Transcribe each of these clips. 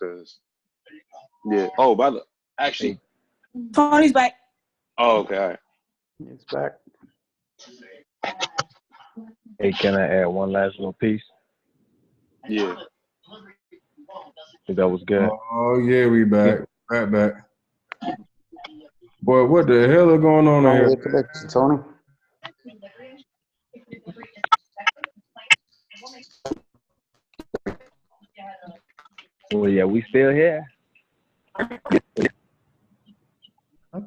Cause yeah. Oh, by the actually, Tony's back. Oh, okay. All right. It's back. Hey, can I add one last little piece? Yeah. Think that was good. Oh yeah, we back. Back. Boy, what the hell is going on Wrong here? with connection, Tony. Well, yeah, we still here. I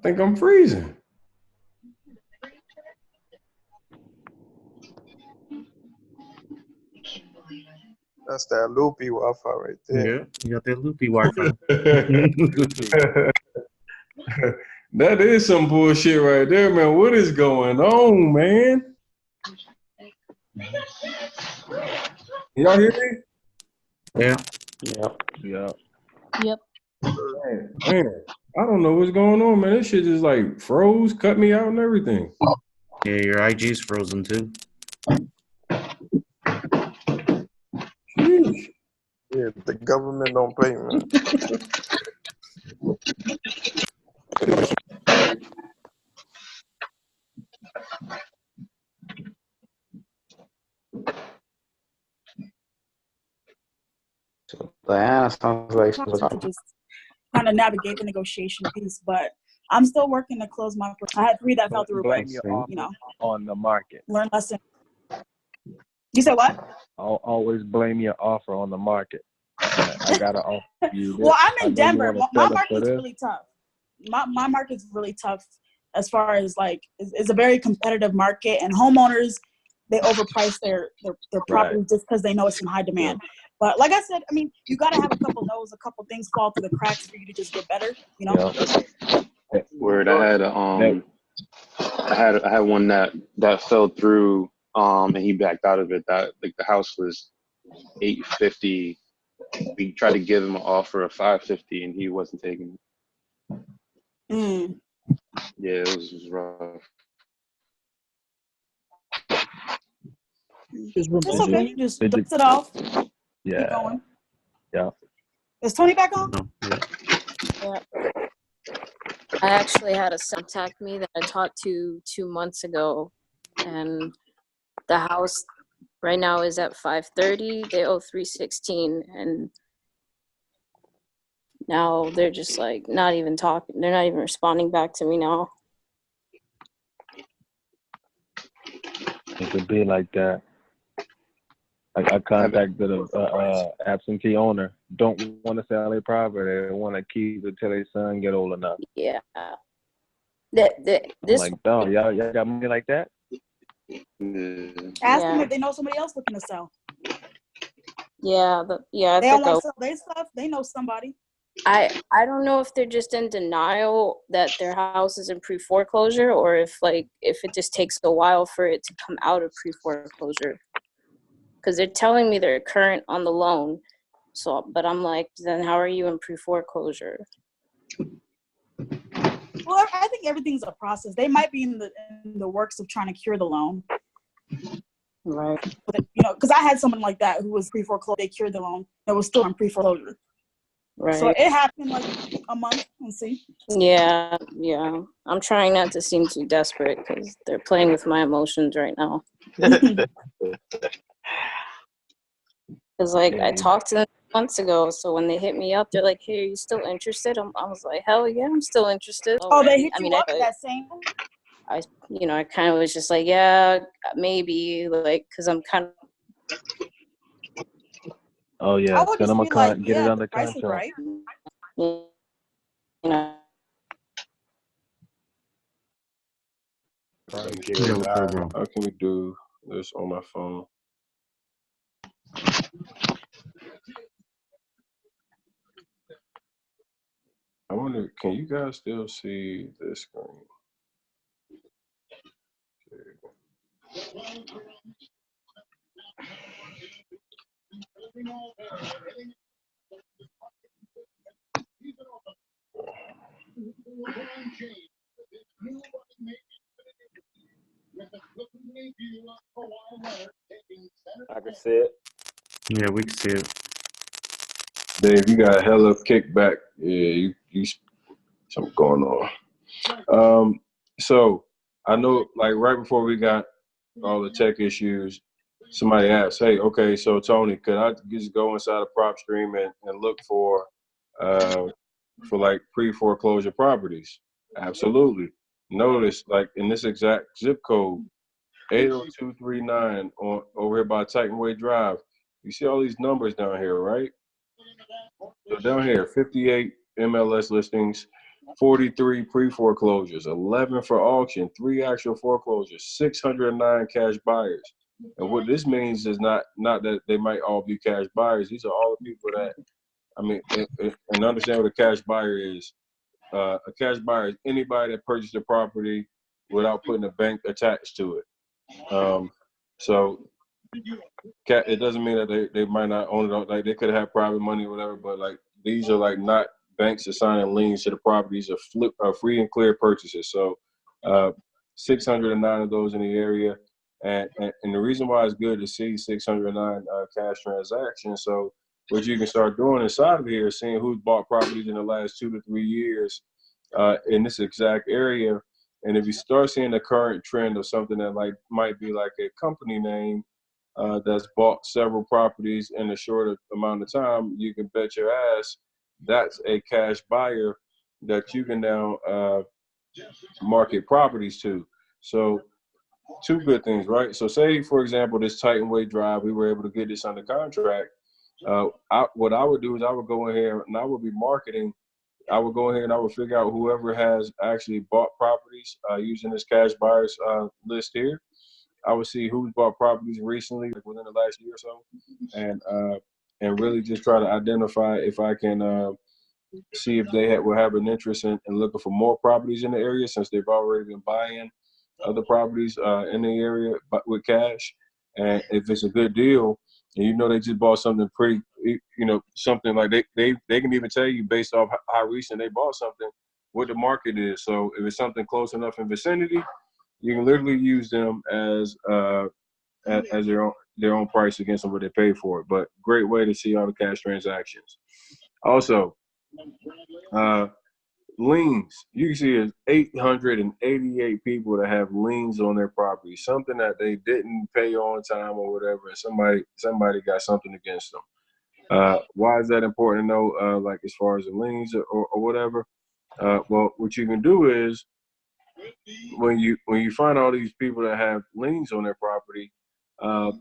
think I'm freezing. That's that loopy Wi-Fi right there. Yeah, you got that loopy Wi-Fi. That is some bullshit right there, man. What is going on, man? Y'all hear me? Yeah. Yep. Man, I don't know what's going on, man. This shit just like froze, cut me out and everything. Yeah, your IG's frozen too. Sheesh. Yeah, the government don't pay, man. So Diana sounds like she was To just kind of navigate the negotiation piece, but I'm still working to close my. I had 3 that fell through, but Blame your offer you know, on the market. learn lesson. You said what? I'll always blame your offer on the market. I gotta offer you this. Well, I'm in I know you Denver. wanna My sell it for market's this. really tough. My market's really tough as far as like it's a very competitive market, and homeowners, they overprice their property just because they know it's in high demand. Yeah. But like I said, I mean, you got to have a couple no's, a couple things fall through the cracks for you to just get better, you know? Yeah. Word. I had one that fell through, and he backed out of it. That like the house was $850. We tried to give him an offer of $550, and he wasn't taking it. Yeah, it was rough. It's okay. Just dust it off. Yeah. Keep going. Yeah. Is Tony back on? Yeah. I actually had a contact me that I talked to 2 months ago, and the house right now is at 530. They owe 316, and now they're just like not even talking. They're not even responding back to me now. It could be like that. I contacted a absentee owner. Don't want to sell their property. They want to keep it till their son get old enough. Yeah. I'm like, dog, y'all got money like that? Ask them if they know somebody else looking to sell. Yeah, they don't want to sell their stuff. They know somebody. I don't know if they're just in denial that their house is in pre-foreclosure, or if it just takes a while for it to come out of pre-foreclosure. Because they're telling me they're current on the loan, but I'm like, then how are you in pre-foreclosure? Well, I think everything's a process. They might be in the works of trying to cure the loan. Right. But, you know, because I had someone like that who was pre-foreclosure. They cured the loan. It was still in pre-foreclosure. Right. So it happened like a month. Let's see. Yeah. I'm trying not to seem too desperate because they're playing with my emotions right now. Because I talked to them months ago, so when they hit me up, they're like, "Hey, are you still interested?" I was like, "Hell yeah, I'm still interested." Oh, they hit you up that same? I kind of was just like, yeah, maybe, because I'm kind of. Oh yeah, send them a get it under contract. Right? You know. How can we do this on my phone? I wonder, can you guys still see this screen? I can see it. Yeah, we can see it. Dave, you got hella kickback. Yeah, you something going on. So I know, like right before we got all the tech issues, somebody asked, "Hey, okay, so Tony, could I just go inside of PropStream and look for like pre-foreclosure properties?" Absolutely. Notice, like in this exact zip code, 80239 on over here by Titan Way Drive. You see all these numbers down here, right? So down here, 58 MLS listings, 43 pre-foreclosures, 11 for auction, 3 actual foreclosures, 609 cash buyers. And what this means is not that they might all be cash buyers. These are all the people that, I mean, and understand what a cash buyer is. A cash buyer is anybody that purchased a property without putting a bank attached to it. So it doesn't mean that they might not own it. Like they could have private money or whatever, but like these are like not banks assigning liens to the properties. Are free and clear purchases. So 609 of those in the area, and the reason why it's good to see 609 cash transactions. So what you can start doing inside of here is seeing who's bought properties in the last 2 to 3 years in this exact area. And if you start seeing the current trend of something that like might be like a company name that's bought several properties in a short amount of time, you can bet your ass that's a cash buyer that you can now market properties to. So 2 good things, right? So say, for example, this Titan Way Drive, we were able to get this under contract. What I would do is I would go in here and I would be marketing. I would go ahead and I would figure out whoever has actually bought properties using this cash buyers list here. I would see who's bought properties recently, like within the last year or so, and really just try to identify if I can see if they will have an interest in looking for more properties in the area, since they've already been buying other properties in the area with cash. And if it's a good deal, and you know they just bought something pretty, something like they can even tell you based off how recent they bought something what the market is. So if it's something close enough in vicinity, you can literally use them as their own price against what they pay for it. But great way to see all the cash transactions. Also, liens. You can see there's 888 people that have liens on their property, something that they didn't pay on time or whatever, and somebody got something against them. Why is that important to know? Like as far as the liens or whatever. Well, what you can do is when you find all these people that have liens on their property,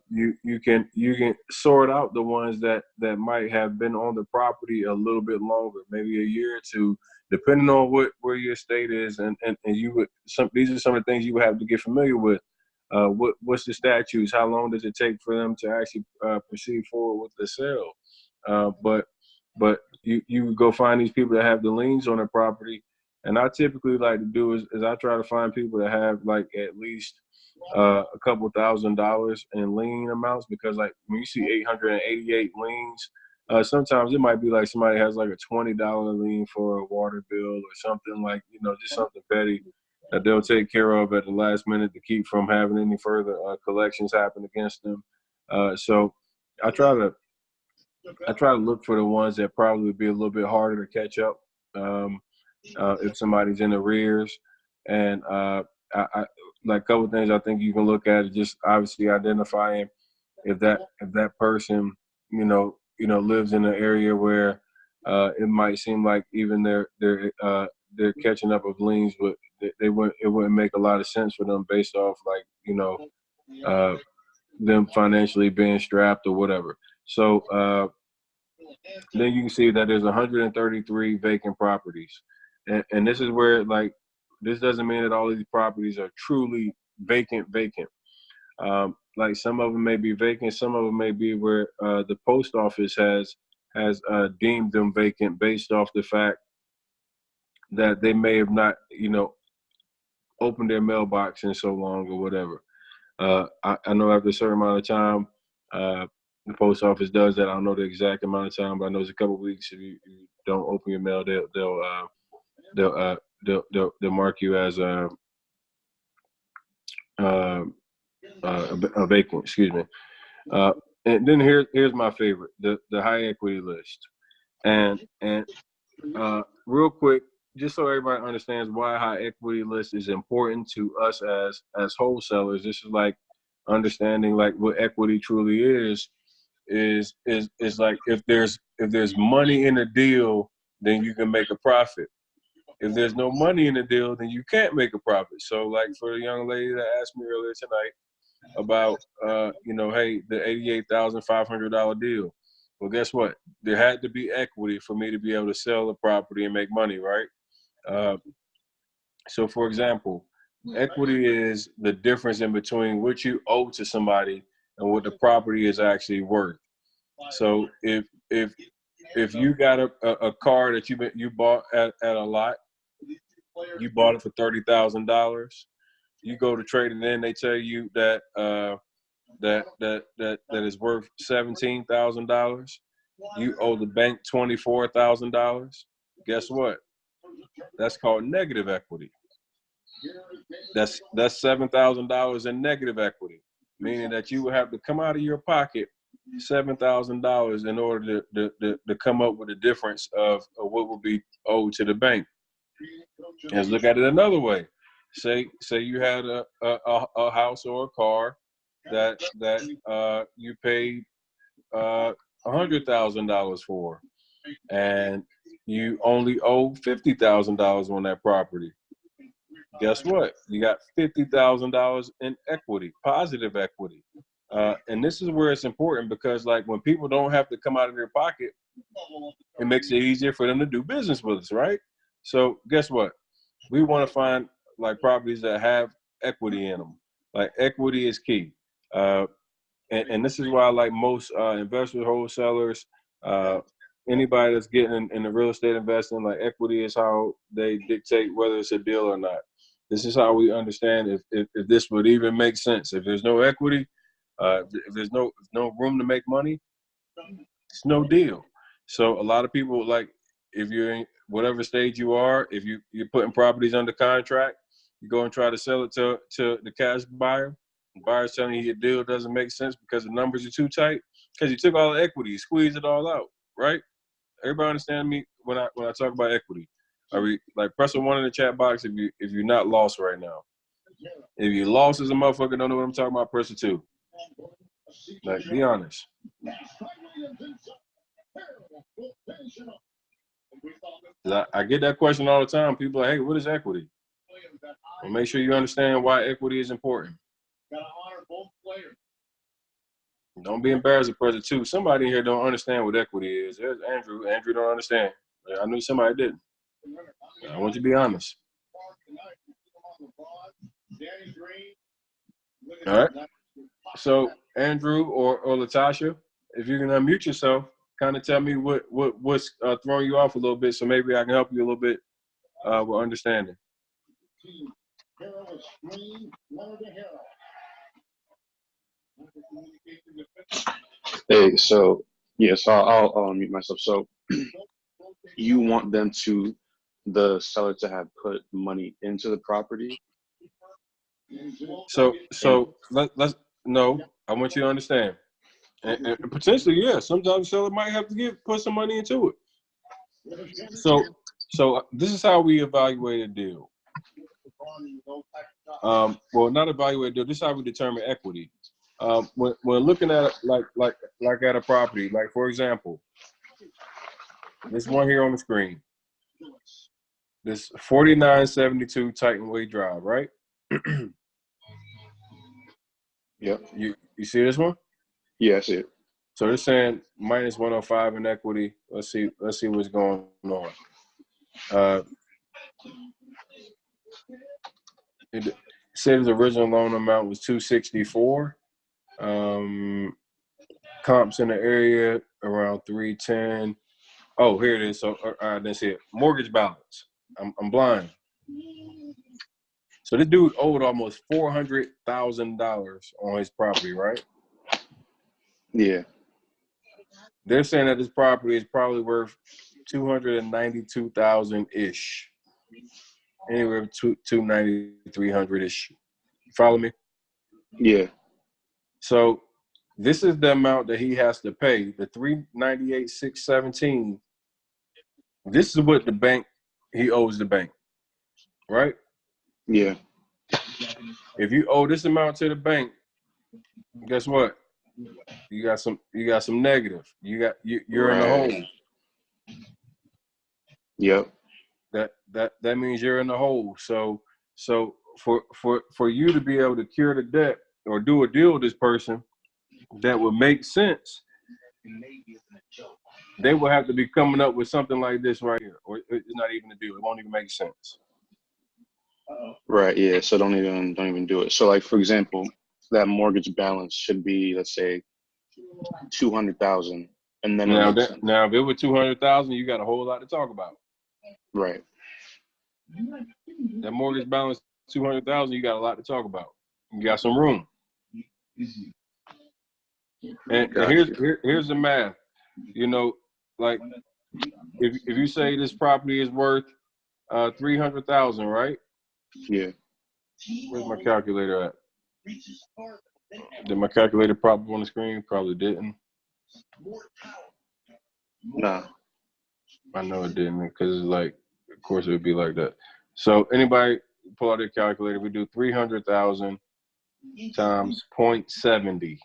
you can sort out the ones that might have been on the property a little bit longer, maybe a year or two, depending on where your estate is, and these are some of the things you would have to get familiar with. What's the statutes? How long does it take for them to actually proceed forward with the sale? But you go find these people that have the liens on their property, and I typically like to do is I try to find people that have like at least a couple $1,000s in lien amounts, because like when you see 888 liens, sometimes it might be like somebody has like a $20 lien for a water bill or something, like, just something petty that they'll take care of at the last minute to keep from having any further collections happen against them. So I try to look for the ones that probably would be a little bit harder to catch up if somebody's in arrears. And I like a couple of things I think you can look at is just obviously identifying if that person lives in an area where it might seem like even they're catching up with liens, but it wouldn't make a lot of sense for them based off like them financially being strapped or whatever. So then you can see that there's 133 vacant properties, and this is where like this doesn't mean that all of these properties are truly vacant. Like some of them may be vacant, some of them may be where the post office has deemed them vacant based off the fact that they may have not opened their mailbox in so long or whatever. I know after a certain amount of time, the post office does that. I don't know the exact amount of time, but I know it's a couple of weeks. If you don't open your mail, they'll mark you as a vacant. Excuse me. And then here's my favorite, the high equity list. And real quick, just so everybody understands why high equity list is important to us as wholesalers. This is like understanding like what equity truly is like if there's money in a deal, then you can make a profit. If there's no money in the deal, then you can't make a profit. So like for the young lady that asked me earlier tonight about hey, the $88,500 deal. Well, guess what? There had to be equity for me to be able to sell the property and make money, right? So for example, equity is the difference in between what you owe to somebody and what the property is actually worth. So if you got a car that you bought at a lot, you bought it for $30,000. You go to trade it in, they tell you that that is worth $17,000. You owe the bank $24,000. Guess what? That's called negative equity. That's $7,000 in negative equity, meaning that you would have to come out of your pocket $7,000 in order to come up with a difference of what would be owed to the bank. Let's look at it another way. Say you had a house or a car that you paid $100,000 for, and you only owe $50,000 on that property. Guess what? You got $50,000 in equity, positive equity. And this is where it's important because like when people don't have to come out of their pocket, it makes it easier for them to do business with us, right? So guess what? We want to find like properties that have equity in them. Like equity is key. And this is why like most investors, wholesalers, anybody that's getting in the real estate investing, like equity is how they dictate whether it's a deal or not. This is how we understand if this would even make sense. If there's no equity, if there's no room to make money, it's no deal. So a lot of people, like if you're in whatever stage you are, if you're putting properties under contract, you go and try to sell it to the cash buyer. The buyer's telling you your deal doesn't make sense because the numbers are too tight, because you took all the equity, you squeezed it all out, right? Everybody understand me when I talk about equity? Are we like press a 1 in the chat box if you're not lost right now? If you're lost as a motherfucker, don't know what I'm talking about, press a 2. Like, be honest. I get that question all the time. People are like, hey, what is equity? Well, make sure you understand why equity is important. Don't be embarrassed at press a 2. Somebody in here don't understand what equity is. There's Andrew. Andrew don't understand. I knew somebody didn't. I want you to be honest. All right. So Andrew or Latasha, if you can unmute yourself, kind of tell me what's throwing you off a little bit, so maybe I can help you a little bit with understanding. Hey, so yeah, so I'll unmute myself. So you want the seller to have put money into the property? So let's no. I want you to understand, and potentially, yeah. Sometimes the seller might have to put some money into it. So this is how we evaluate a deal. Well, not evaluate a deal. This is how we determine equity. When looking at like at a property, like for example, this one here on the screen, this 4972 Titan Way Drive, right? Yep. You see this one? Yeah, I see it. So they're saying minus 105 in equity. Let's see what's going on. It said the original loan amount was 264. Comps in the area around 310. Oh, here it is. So I didn't see it. Mortgage balance. I'm blind. So this dude owed almost $400,000 on his property, right? Yeah. They're saying that this property is probably worth $292,000 ish, anywhere to $290,300 ish. Follow me? Yeah. So this is the amount that he has to pay. The $398,617 this is what he owes the bank, right? Yeah. If you owe this amount to the bank, guess what? You got some negative. You're in the hole. Yep. That means you're in the hole. So for you to be able to cure the debt or do a deal with this person that would make sense, they will have to be coming up with something like this right here, or it's not even a deal. It won't even make sense. Right. Yeah. So don't even do it. So like, for example, that mortgage balance should be, let's say, 200,000, and then now if it was 200,000, you got a whole lot to talk about. Right. That mortgage balance 200,000, you got a lot to talk about. You got some room. And here's the math. You know, like if you say this property is worth 300,000, right? Yeah. Where's my calculator at? Did my calculator pop up on the screen? Probably didn't. Nah. I know it didn't, because it's like, of course it would be like that. So anybody pull out their calculator, we do 300,000 times 0.70.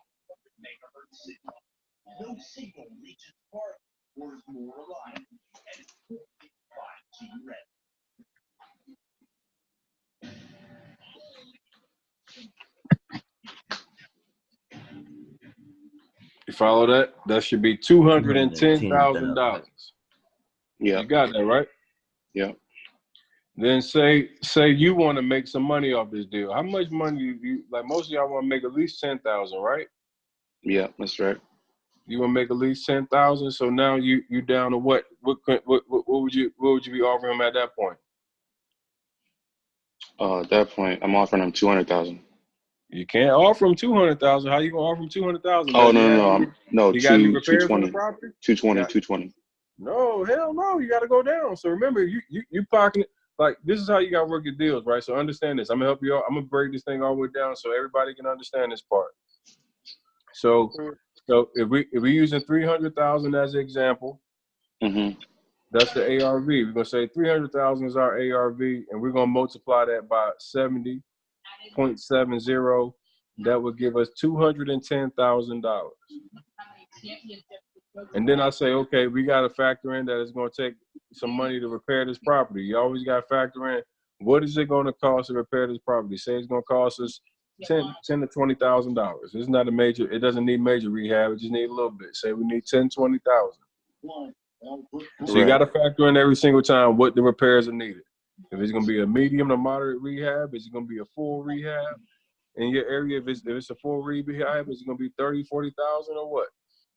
You follow that? That should be $210,000. Yeah. You got that, right? Yeah. Then say you want to make some money off this deal. How much money you like? Most of y'all want to make at least 10,000, right? Yeah, that's right. You want to make at least 10,000. So now you down to what? What would you be offering them at that point? At that point, I'm offering them 200,000. You can't offer them 200,000. How you gonna offer them 200,000? Oh no, You got any repairs on the 220. property? 220. No, hell no. You got to go down. So remember, you pocket it. Like, this is how you got to work your deals, right? So understand this. I'm gonna help you out. I'm gonna break this thing all the way down so everybody can understand this part. So if we're using 300,000 as an example, that's the ARV. We're gonna say 300,000 is our ARV, and we're gonna multiply that by 70.70. That would give us $210,000. And then I say, okay, we got to factor in that it's going to take some money to repair this property. You always got to factor in, what is it going to cost to repair this property? Say it's going to cost us $10,000 to $20,000. It's not a major. It doesn't need major rehab. It just need a little bit. Say we need $10,000 to $20,000. So you got to factor in every single time what the repairs are needed. If it's going to be a medium to moderate rehab, is it going to be a full rehab in your area? If it's a full rehab, is it going to be $30,000 to $40,000 or what?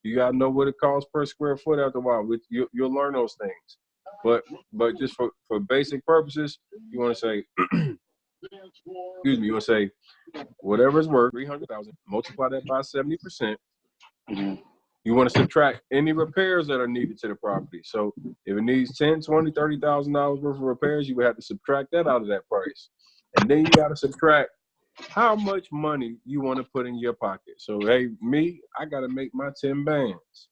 You gotta know what it costs per square foot after a while. You'll learn those things. But just for basic purposes, you want to say, excuse me, you want to say whatever it's worth, 300,000, multiply that by 70%. You want to subtract any repairs that are needed to the property. So if it needs $10,000, $20,000, $30,000 worth of repairs, you would have to subtract that out of that price. And then you got to subtract how much money you want to put in your pocket. So, hey, I got to make my 10 bands.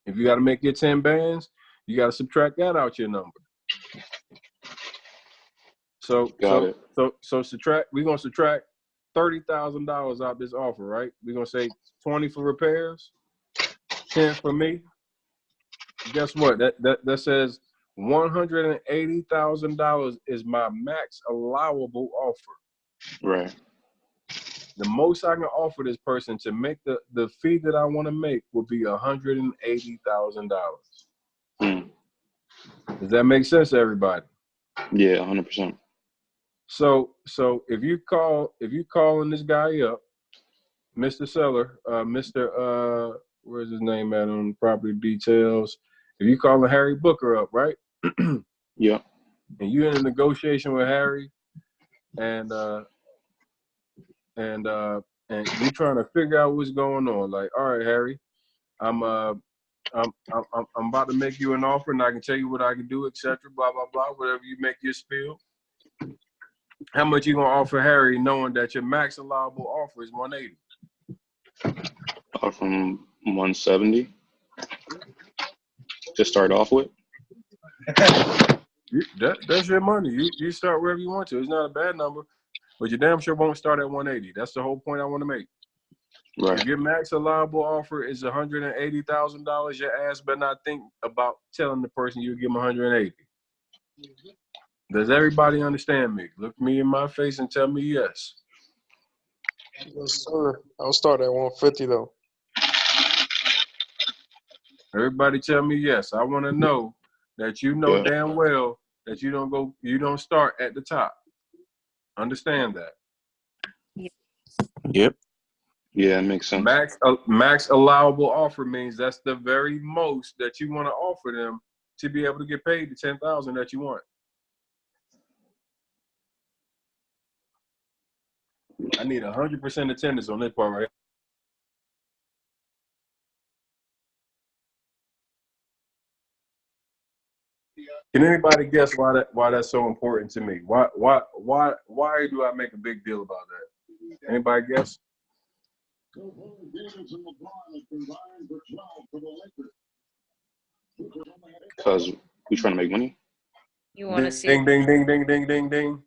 If you got to make your 10 bands, you got to subtract that out your number. So subtract. We're gonna subtract $30,000 out this offer, right? We're gonna say 20 for repairs, 10 for me. Guess what? That says $180,000 is my max allowable offer. Right. The most I can offer this person to make the fee that I want to make would be $180,000. Does that make sense to everybody? Yeah, 100%. So if you calling this guy up, Mr. Seller, where's his name at on property details? If you calling Harry Booker up, right? Yeah. And you in a negotiation with Harry, and you trying to figure out what's going on. Like, all right, Harry, I'm about to make you an offer, and I can tell you what I can do, etc. Blah blah blah. Whatever you make your spiel. How much you gonna offer Harry, knowing that your max allowable offer is 180? From 170 to start off with. That's your money. You start wherever you want to. It's not a bad number, but you damn sure won't start at 180. That's the whole point I want to make. Right. If your max allowable offer is $180,000, your ass better not think about telling the person you give them 180. Does everybody understand me? Look me in my face and tell me yes. Yes, sir. I'll start at 150 though. Everybody tell me yes. I want to know that you know damn well that you don't start at the top. Understand that. Yep. Yeah, it makes sense. Max allowable offer means that's the very most that you want to offer them to be able to get paid the $10,000 that you want. I need 100% attendance on this part right here. Can anybody guess why that's so important to me? Why do I make a big deal about that? Anybody guess? Because we trying to make money. You want to see? Ding ding ding ding ding ding ding.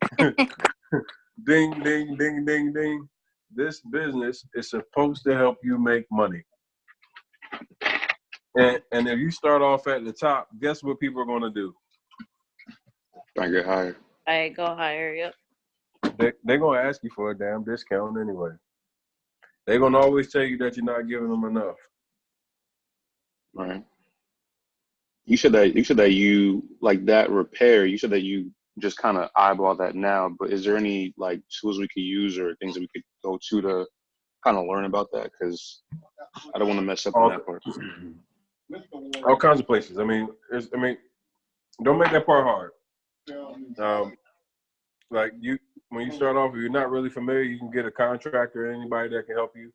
Ding ding ding ding ding. This business is supposed to help you make money. And if you start off at the top, guess what people are going to do? Trying to get higher. I go higher. Yep. They're going to ask you for a damn discount anyway. They're going to always tell you that you're not giving them enough. Right. You said that you like that repair. You said that you just kind of eyeball that now. But is there any like tools we could use or things that we could go to kind of learn about that? Because I don't want to mess up on that part. All kinds of places. I mean, don't make that part hard. Like when you start off, if you're not really familiar, you can get a contractor, anybody that can help you.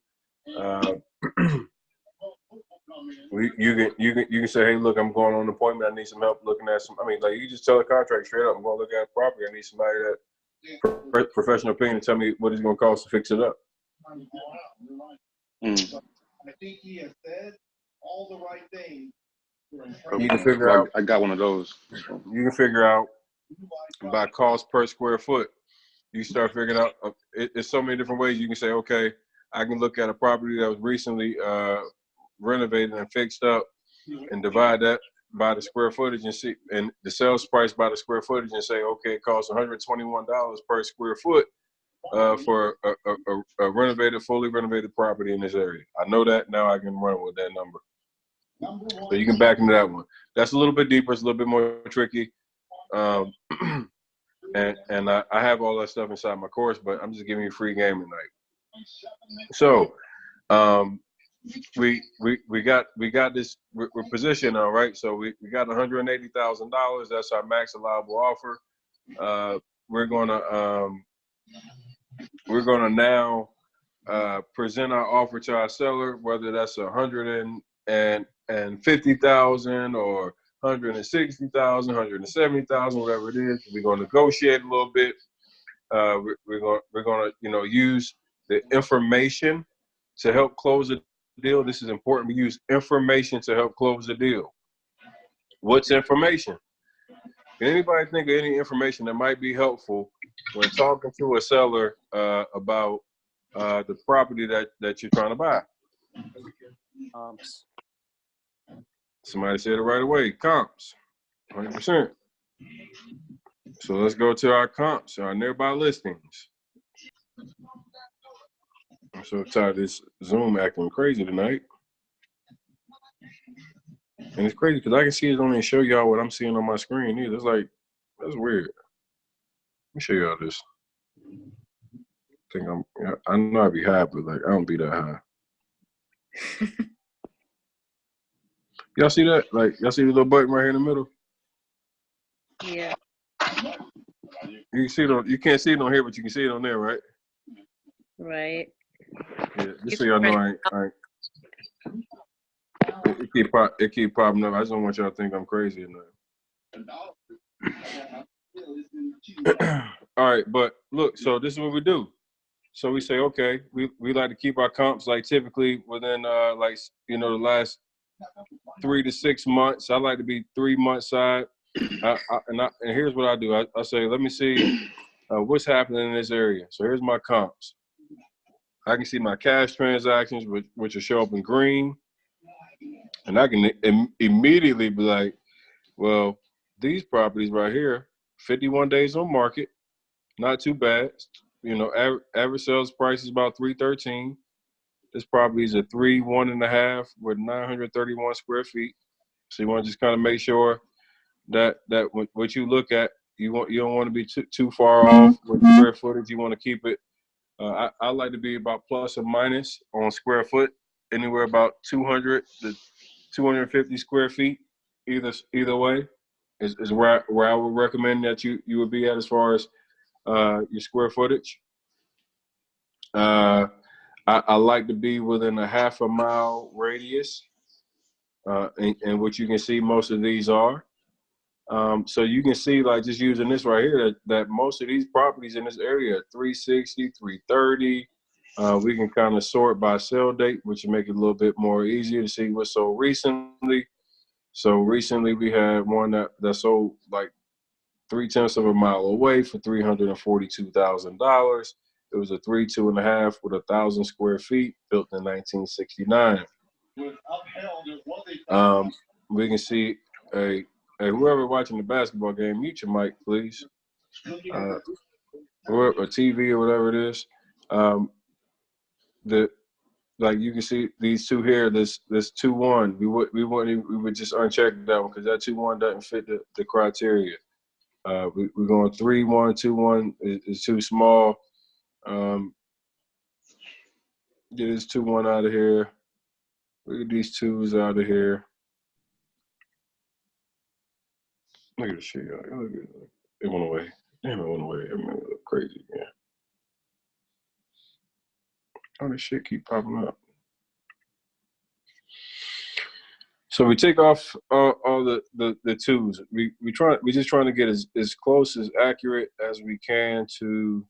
You can say, hey, look, I'm going on an appointment. I need some help looking at some. I mean, like you just tell the contractor straight up, I'm going to look at a property. I need somebody that professional opinion to tell me what it's going to cost to fix it up. I think he has said all the right things. You can figure out. I got one of those. You can figure out by cost per square foot. You start figuring out. It's so many different ways you can say, okay, I can look at a property that was recently renovated and fixed up, and divide that by the square footage and see, and the sales price by the square footage, and say, okay, it costs $121 per square foot for a renovated, fully renovated property in this area. I know that now. I can run with that number. So you can back into that one. That's a little bit deeper. It's a little bit more tricky. And I have all that stuff inside my course, but I'm just giving you free game tonight. So we got this. We're positioned now, right? So we got $180,000. That's our max allowable offer. We're gonna now present our offer to our seller, whether that's $150,000 or $160,000, $170,000, whatever it is. We're gonna negotiate a little bit. We're gonna use the information to help close the deal. This is important. We use information to help close the deal. What's information? Can anybody think of any information that might be helpful when talking to a seller about the property that you're trying to buy? Comps. Somebody said it right away. Comps, 100%. So let's go to our comps, our nearby listings. I'm so tired of this Zoom acting crazy tonight. And it's crazy because I can see it don't even show y'all what I'm seeing on my screen either. It's like, that's weird. Let me show y'all this. I know I'd be high, but like I don't be that high. Y'all see that? Like y'all see the little button right here in the middle? Yeah. You can see it on, you can't see it on here, but you can see it on there, right? Right. Yeah, just so y'all know I ain't it keep popping up. I just don't want y'all to think I'm crazy or nothing. All right, but look, so this is what we do. So we say, okay, we like to keep our comps like typically within the last 3 to 6 months. I like to be 3 months side. And here's what I do. I say, let me see what's happening in this area. So here's my comps. I can see my cash transactions, which will show up in green. And I can immediately be like, well, these properties right here, 51 days on market, not too bad. You know, average sales price is about $313. This property is a 1.5 with 931 square feet. So you want to just kind of make sure that what you look at, you don't want to be too far off with square footage. You want to keep it. I like to be about plus or minus on square foot, anywhere about 200 to 250 square feet. Either way is where I would recommend that you would be at as far as your square footage. I like to be within a half a mile radius, and what you can see most of these are. So you can see, like, just using this right here, that most of these properties in this area are 360, 330. We can kind of sort by sale date, which will make it a little bit more easier to see what's sold recently. So recently we had one that sold like 0.3 of a mile away for $342,000. It was a 2.5 with 1,000 square feet, built in 1969. We can see whoever watching the basketball game, mute your mic, please. Or TV or whatever it is. Like you can see these two here. This 2-1. We would just uncheck that one because that 2-1 doesn't fit the criteria. We're going 3-1, 2-1 is too small. Get this 2-1 out of here. Look at these 2s out of here. Look at this shit, y'all. Look at it. It went away. Damn, it went away. Everything look crazy, yeah. All this shit keep popping up. So we take off all the 2s. We just trying to get as close as accurate as we can to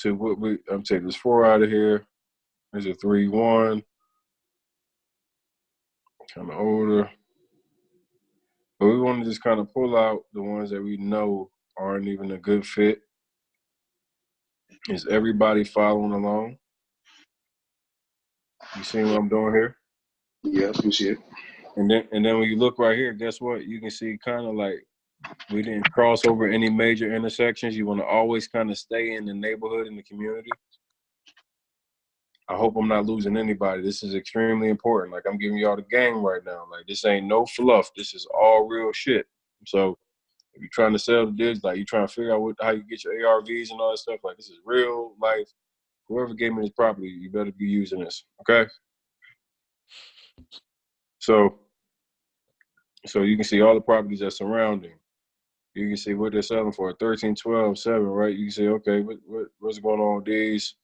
what I'm taking this 4 out of here. There's a 3-1. Kind of older. But we want to just kind of pull out the ones that we know aren't even a good fit. Is everybody following along? You see what I'm doing here? Yes, we see it. And then when you look right here, guess what? You can see kind of like we didn't cross over any major intersections. You want to always kind of stay in the neighborhood, in the community. I hope I'm not losing anybody. This is extremely important. Like, I'm giving y'all the game right now. Like, this ain't no fluff. This is all real shit. So if you're trying to sell the digs, like, you're trying to figure out how you get your ARVs and all that stuff, like, this is real life. Whoever gave me this property, you better be using this, okay? So you can see all the properties that's surrounding. You can see what they're selling for, 13, 12, 7, right? You can say, okay, what's going on with these?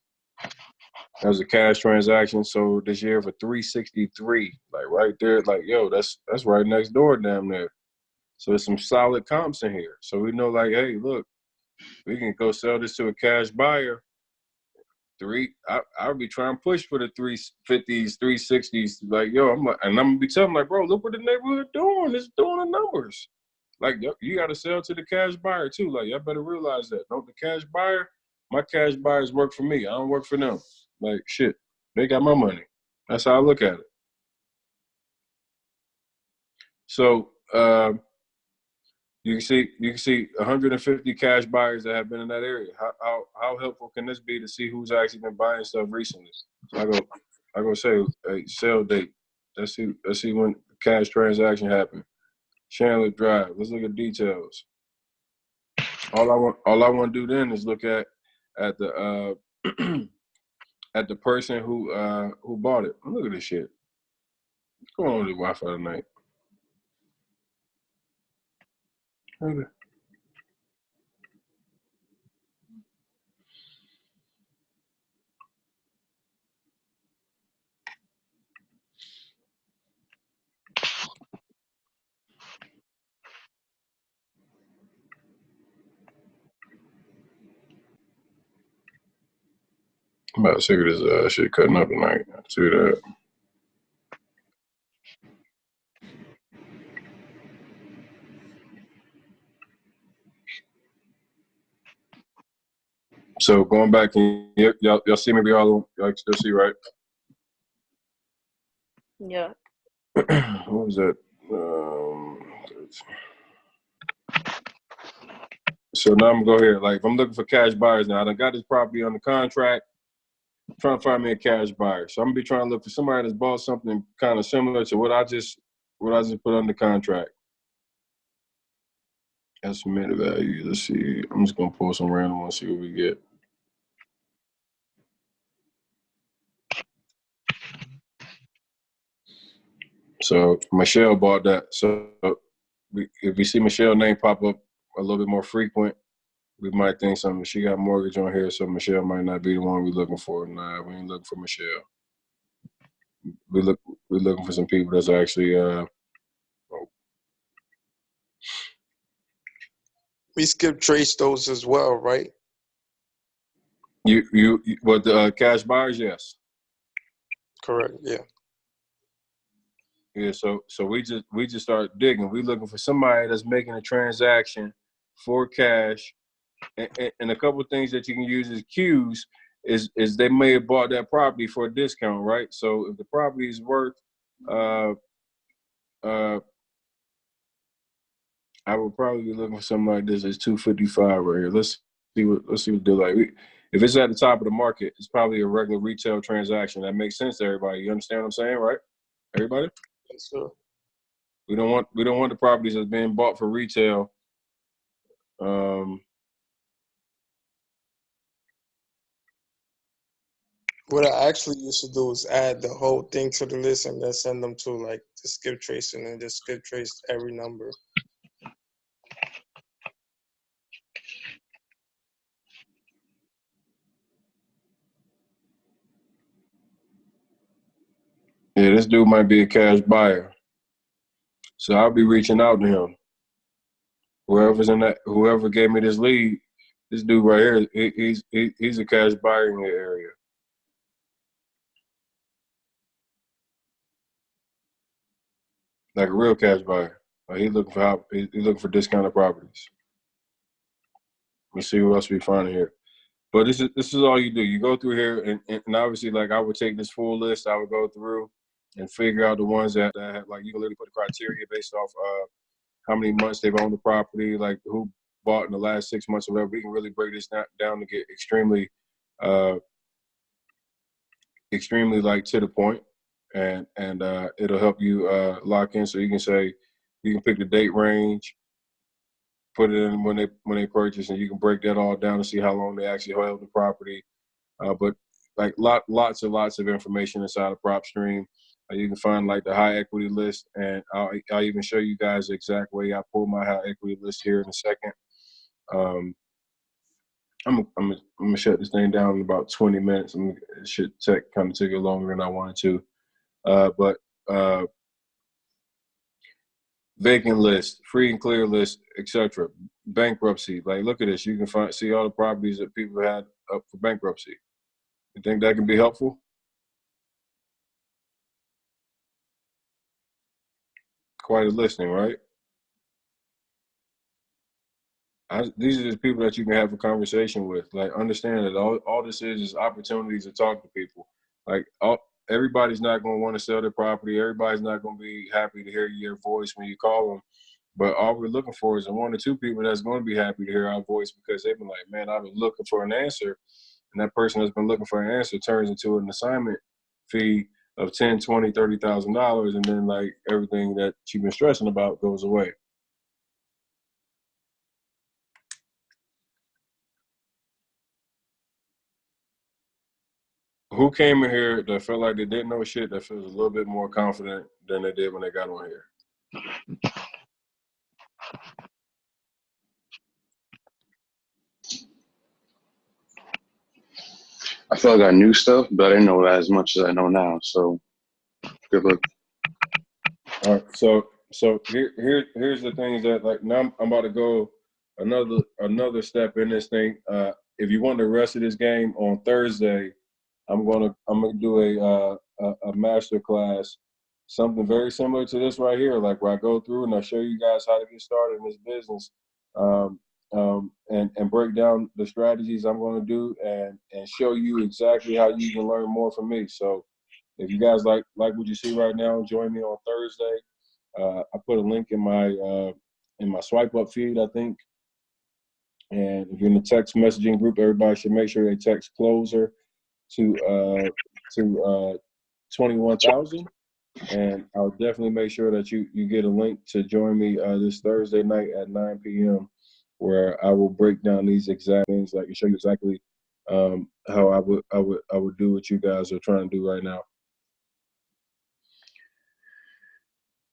That was a cash transaction sold this year for $363. Like, right there, like, yo, that's right next door down there. So there's some solid comps in here. So we know, like, hey, look, we can go sell this to a cash buyer. I'll be trying to push for the 350s, 360s. Like, yo, I'm gonna be telling them, like, bro, look what the neighborhood doing. It's doing the numbers. Like, you got to sell to the cash buyer too. Like, y'all better realize that. Don't the cash buyer? My cash buyers work for me. I don't work for them. Like, shit, they got my money. That's how I look at it. So you can see 150 cash buyers that have been in that area. How helpful can this be to see who's actually been buying stuff recently? So I go say, hey, sale date. Let's see when the cash transaction happened. Chandler Drive. Let's look at details. All I want to do then is look at the at the person who bought it. Look at this shit. What's going on with the Wi-Fi tonight? Okay. I'm about to sick of this shit cutting up tonight. See that. So going back, y'all see maybe all y'all still see, right? Yeah. What was that? So now I'm gonna go here. Like if I'm looking for cash buyers now, I done got this property under contract. Trying to find me a cash buyer. So I'm gonna be trying to look for somebody that's bought something kind of similar to what I just put under contract. Estimated value. Let's see. I'm just gonna pull some random ones, see what we get. So Michelle bought that. So if we see Michelle's name pop up a little bit more frequent, we might think something. She got mortgage on here, so Michelle might not be the one we're looking for. Nah, we ain't looking for Michelle. We're looking for some people that's actually We skip trace those as well, right? But the cash buyers, yes. Correct. Yeah. Yeah, so we just start digging. We looking for somebody that's making a transaction for cash, and a couple of things that you can use as cues is they may have bought that property for a discount, right? So if the property is worth, I would probably be looking for something like this. It's 255 right here. Let's see what do like. If it's at the top of the market, it's probably a regular retail transaction. That makes sense to everybody. You understand what I'm saying, right? Everybody? Yes, sir. We don't want the properties that's being bought for retail. What I actually used to do is add the whole thing to the list and then send them to like the skip trace and then just skip trace every number. Yeah, this dude might be a cash buyer, so I'll be reaching out to him. Whoever gave me this lead, this dude right here, he's a cash buyer in the area. Like a real cash buyer. Like he's looking for discounted properties. Let's see what else we find here. But this is all you do. You go through here, and obviously, like I would take this full list. I would go through and figure out the ones that have, like you can literally put a criteria based off how many months they've owned the property, like who bought in the last 6 months or whatever. We can really break this down to get extremely like to the point, and it'll help you lock in. So you can pick the date range, put it in when they purchase, and you can break that all down and see how long they actually held the property. But like lots of information inside of PropStream. You can find like the high equity list, and I'll even show you guys the exact way I pull my high equity list here in a second. I'm gonna shut this thing down in about 20 minutes. It should take longer than I wanted to. But vacant list, free and clear list, etc. Bankruptcy. Like, look at this. You can see all the properties that people had up for bankruptcy. You think that can be helpful? Quite a listing, right? These are the people that you can have a conversation with. Like, understand that all this is opportunities to talk to people. Like, everybody's not going to want to sell their property. Everybody's not going to be happy to hear your voice when you call them. But all we're looking for is one or two people that's going to be happy to hear our voice, because they've been like, man, I've been looking for an answer. And that person that's been looking for an answer turns into an assignment fee of $10,000, $20,000, $30,000. And then like everything that you've been stressing about goes away. Who came in here that felt like they didn't know shit, that feels a little bit more confident than they did when they got on here? I feel like I knew stuff, but I didn't know as much as I know now. So good luck. All right, so here's the things that, like, now I'm about to go another step in this thing. If you want the rest of this game on Thursday, I'm gonna do a master class, something very similar to this right here, like where I go through and I show you guys how to get started in this business. and break down the strategies I'm going to do and show you exactly how you can learn more from me. So if you guys like what you see right now, join me on Thursday. I put a link in my swipe up feed, I think. And if you're in the text messaging group, everybody should make sure they text closer to 21,000. And I'll definitely make sure that you get a link to join me this Thursday night at 9 p.m. where I will break down these exact things, like, and show you exactly how I would do what you guys are trying to do right now.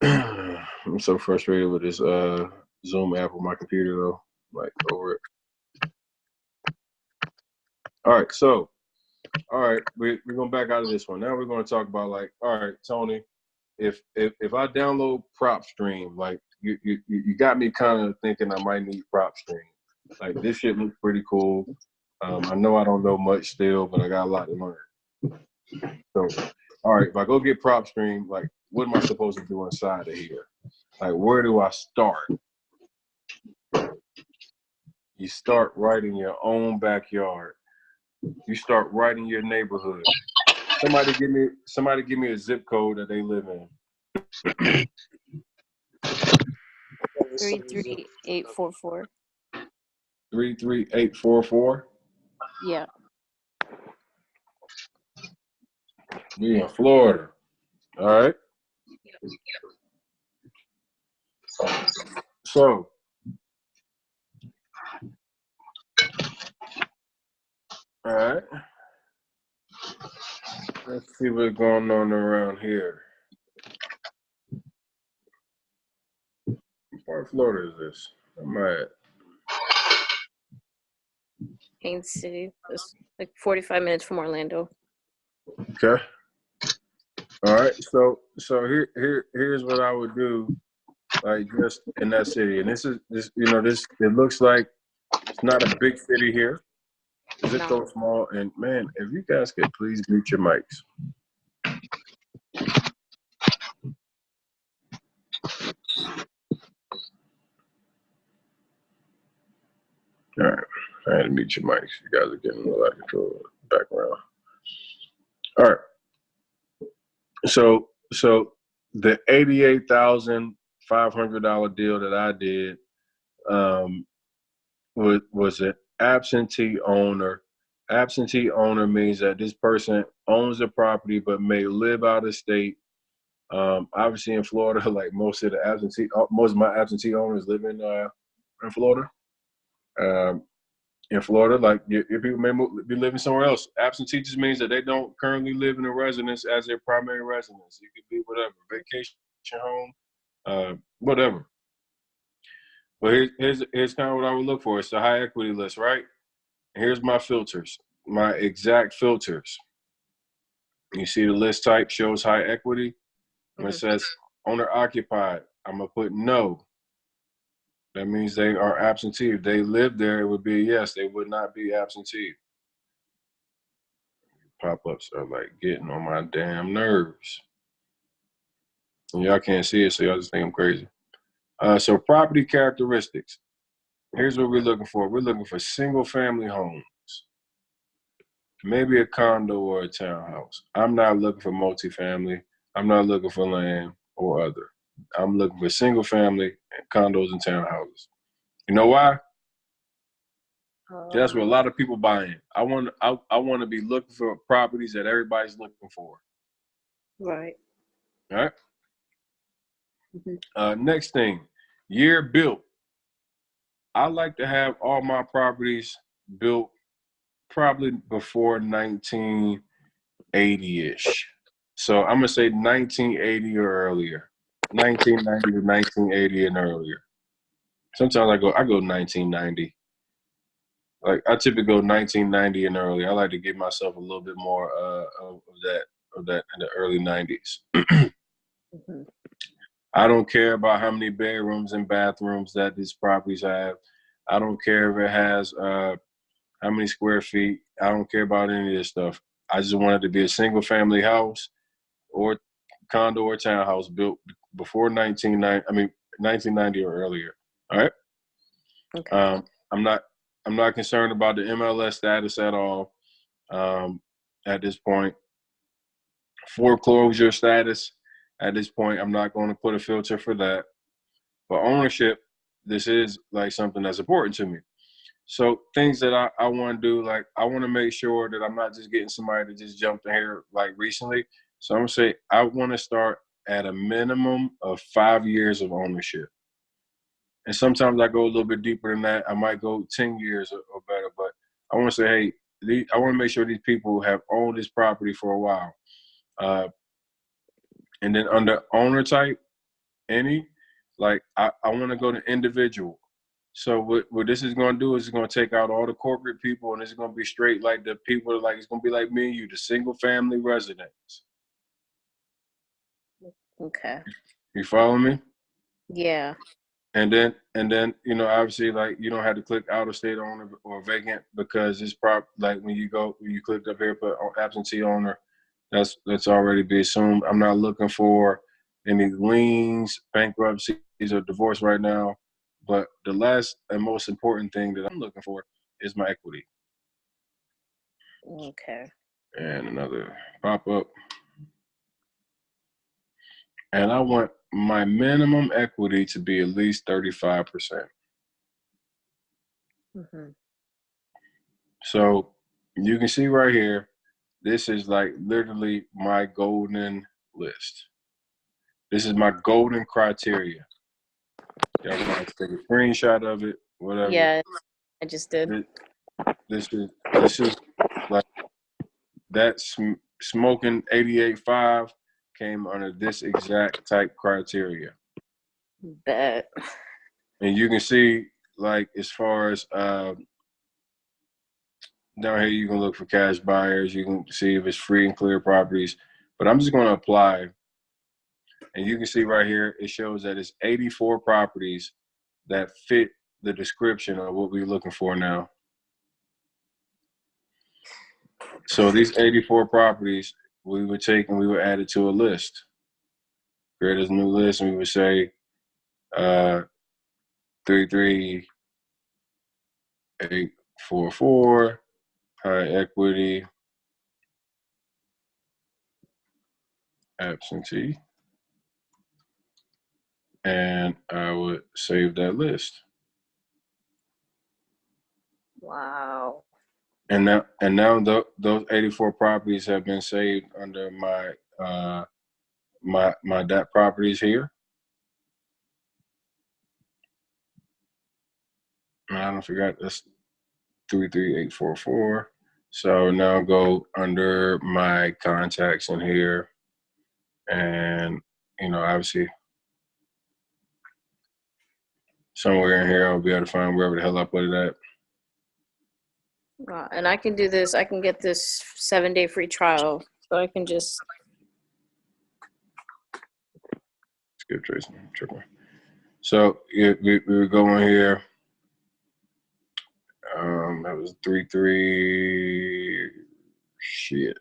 I'm so frustrated with this Zoom app on my computer though. Like, over it. All right, so we're going back out of this one. Now we're going to talk about, like, all right, Tony, if I download PropStream, like, you got me kind of thinking I might need PropStream. Like, this shit looks pretty cool. I know I don't know much still, but I got a lot to learn. So, all right, if I go get PropStream, like, what am I supposed to do inside of here? Like, where do I start? You start right in your own backyard. You start right in your neighborhood. Somebody give me a zip code that they live in. 33844. 33844. Yeah. We in Florida. All right. So, all right. Let's see what's going on around here. What part of Florida is this? I'm at Haines City. It's like 45 minutes from Orlando. okay. All right. So here's what I would do, like, just in that city. And this it looks like it's not a big city here. It's so small. And man, if you guys could please mute your mics. All right. I had to mute your mics. You guys are getting a little out of control in the background. All right. So the $88,500 deal that I did was an absentee owner. Absentee owner means that this person owns the property but may live out of state. Obviously in Florida, like most of my absentee owners live in Florida. In Florida, like, your people may be living somewhere else. Absentee just means that they don't currently live in a residence as their primary residence. It could be whatever, vacation home, whatever. But here's kind of what I would look for. It's a high equity list, right? Here's my filters, my exact filters. You see the list type shows high equity. When it says owner occupied, I'm going to put no. That means they are absentee. If they live there, it would be a yes. They would not be absentee. Pop-ups are like getting on my damn nerves. And y'all can't see it, so y'all just think I'm crazy. So property characteristics. Here's what we're looking for. We're looking for single-family homes. Maybe a condo or a townhouse. I'm not looking for multifamily. I'm not looking for land or other. I'm looking for single-family condos and townhouses. You know why? That's what a lot of people buying. I want to be looking for properties that everybody's looking for. Right. All right. Next thing, year built. I like to have all my properties built probably before 1980-ish. So I'm gonna say 1980 or earlier, 1990 to 1980 and earlier. Sometimes I go 1990. Like, I typically go 1990 and earlier. I like to give myself a little bit more of that in the early 90s. I don't care about how many bedrooms and bathrooms that these properties have. I don't care if it has how many square feet. I don't care about any of this stuff. I just want it to be a single family house or condo or townhouse built before 1990 or earlier. All right. Okay. I'm not concerned about the MLS status at all at this point. Foreclosure status at this point, I'm not going to put a filter for that. But ownership, this is like something that's important to me. So things that I want to do, like I want to make sure that I'm not just getting somebody that just jumped in here like recently. So I'm going to say I want to start at a minimum of 5 years of ownership. And sometimes I go a little bit deeper than that. I might go 10 years or better. But I want to say, hey, I want to make sure these people have owned this property for a while. And then under owner type, like I want to go to individual. So what this is going to do is it's going to take out all the corporate people, and it's going to be straight like the people, like it's going to be like me and you, the single family residents. Okay. You follow me? Yeah. And then obviously, like you don't have to click out of state owner or vacant because it's like when you click up here, put absentee owner, that's already be assumed. I'm not looking for any liens, bankruptcies, or divorce right now. But the last and most important thing that I'm looking for is my equity. Okay. And another pop-up. And I want my minimum equity to be at least 35%. Mm-hmm. So you can see right here, this is like literally my golden list. This is my golden criteria. Y'all can take a screenshot of it, whatever. Yeah, I just did. This is like that smoking 88.5 came under this exact type criteria. Bet. And you can see, like, as far as down here, you can look for cash buyers. You can see if it's free and clear properties. But I'm just going to apply. And you can see right here, it shows that it's 84 properties that fit the description of what we're looking for now. So these 84 properties, we would take and we would add it to a list. Create a new list, and we would say 33844, high equity, absentee, and I would save that list. Wow. And now those 84 properties have been saved under my that properties here. And I don't forget that's 33844. So now go under my contacts in here, and obviously somewhere in here I'll be able to find wherever the hell I put it at. And I can do this. I can get this 7-day free trial. So I can just skip tracing. Triple. So we would go in here. That was 33. Shit.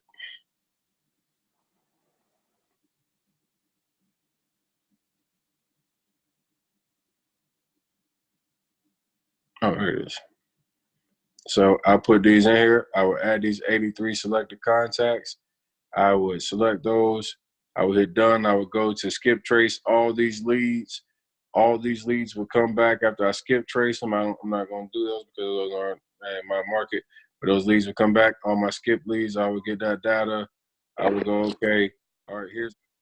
Oh, here it is. So I put these in here. I would add these 83 selected contacts. I would select those. I would hit done. I would go to skip trace all these leads. All these leads would come back after I skip trace them. I'm not going to do those because those aren't in my market. But those leads would come back. All my skip leads, I would get that data. I would go, okay, all right,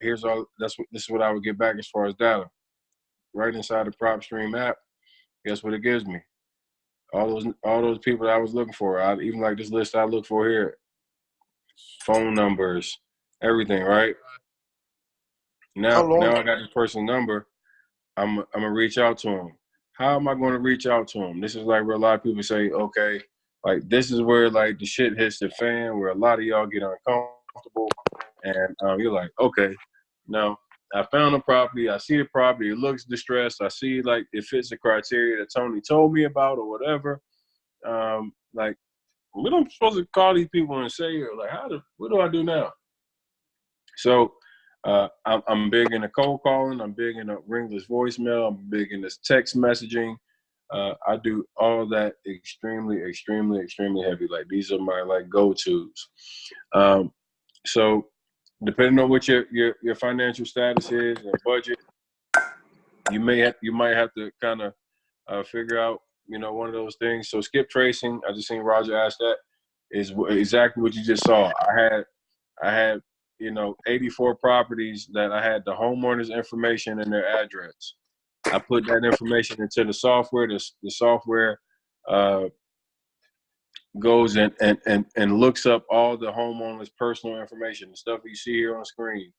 here's all. This is what I would get back as far as data. Right inside the PropStream app, guess what it gives me? All those people that I was looking for. Even like this list I look for here. Phone numbers, everything, right? Now I got this person's number. I'm gonna reach out to him. How am I going to reach out to him? This is like where a lot of people say, okay, like this is where like the shit hits the fan, where a lot of y'all get uncomfortable, and you're like, okay, no, I found a property. I see the property. It looks distressed. I see like it fits the criteria that Tony told me about or whatever. Like we don't supposed to call these people and say, like, what do I do now? So I'm big into cold calling. I'm big into ringless voicemail. I'm big into text messaging. I do all that extremely heavy. Like these are my like go-tos. So depending on what your financial status is and budget, you might have to kind of figure out, you know, one of those things. So skip tracing, I just seen Roger ask that, is exactly what you just saw. I had, you know, 84 properties that I had the homeowner's information and their address. I put that information into the software. The software goes and looks up all the homeowner's personal information, the stuff you see here on screen,